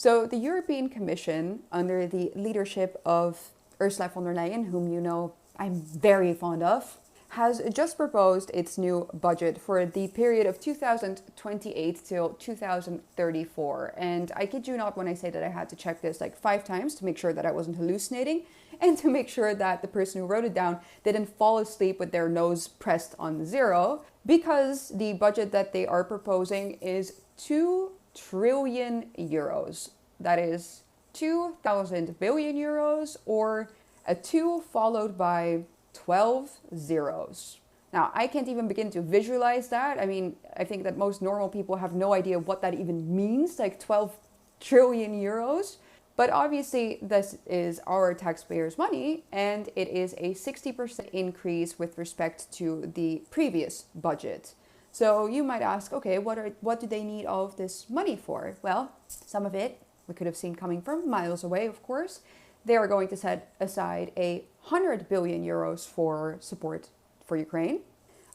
So the European Commission, under the leadership of Ursula von der Leyen, whom you know I'm very fond of, has just proposed its new budget for the period of 2028 till 2034. And I kid you not when I say that I had to check this like 5 times to make sure that I wasn't hallucinating and to make sure that the person who wrote it down didn't fall asleep with their nose pressed on zero, because the budget that they are proposing is 2 trillion euros. That is 2,000 billion euros, or a 2 followed by 12 zeros. Now, I can't even begin to visualize that. I mean, I think that most normal people have no idea what that even means, like 12 trillion euros. But obviously, this is our taxpayers' money, and it is a 60% increase with respect to the previous budget. So you might ask, okay, what do they need all of this money for? Well, some of it we could have seen coming from miles away, of course. They are going to set aside 100 billion euros for support for Ukraine,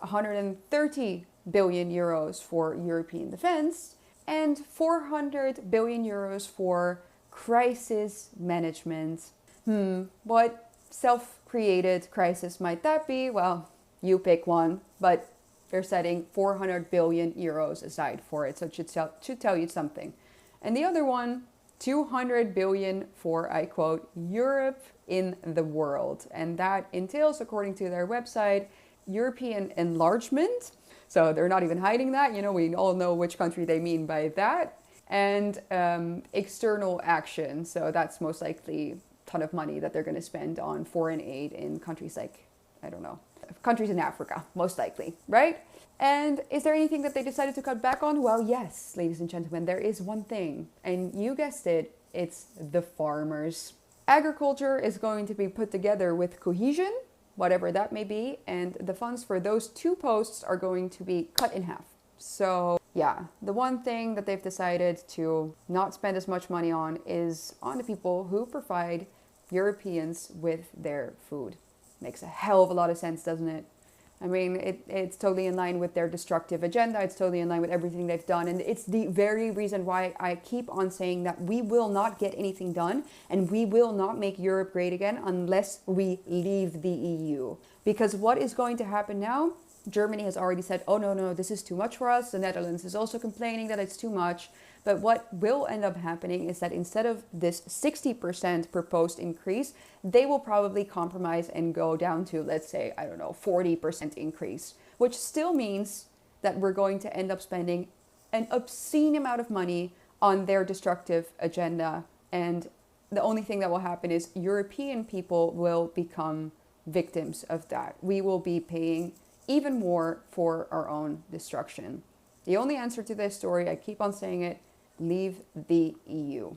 130 billion euros for European defense, and 400 billion euros for crisis management. What self-created crisis might that be? Well, you pick one, but they're setting 400 billion euros aside for it, so it should tell you something. And the other one, 200 billion for, I quote, Europe in the world. And that entails, according to their website, European enlargement. So they're not even hiding that. You know, we all know which country they mean by that. And external action. So that's most likely a ton of money that they're going to spend on foreign aid in countries like, I don't know, countries in Africa, most likely, right? And is there anything that they decided to cut back on? Well, yes, ladies and gentlemen, there is one thing. And you guessed it, it's the farmers. Agriculture is going to be put together with cohesion, whatever that may be. And the funds for those 2 posts are going to be cut in half. So yeah, the one thing that they've decided to not spend as much money on is on the people who provide Europeans with their food. Makes a hell of a lot of sense, doesn't it? I mean, it's totally in line with their destructive agenda. It's totally in line with everything they've done. And it's the very reason why I keep on saying that we will not get anything done and we will not make Europe great again unless we leave the EU. Because what is going to happen now? Germany has already said, oh, no, this is too much for us. The Netherlands is also complaining that it's too much. But what will end up happening is that instead of this 60% proposed increase, they will probably compromise and go down to, let's say, I don't know, 40% increase, which still means that we're going to end up spending an obscene amount of money on their destructive agenda. And the only thing that will happen is European people will become victims of that. We will be paying even more for our own destruction. The only answer to this story, I keep on saying it, leave the EU.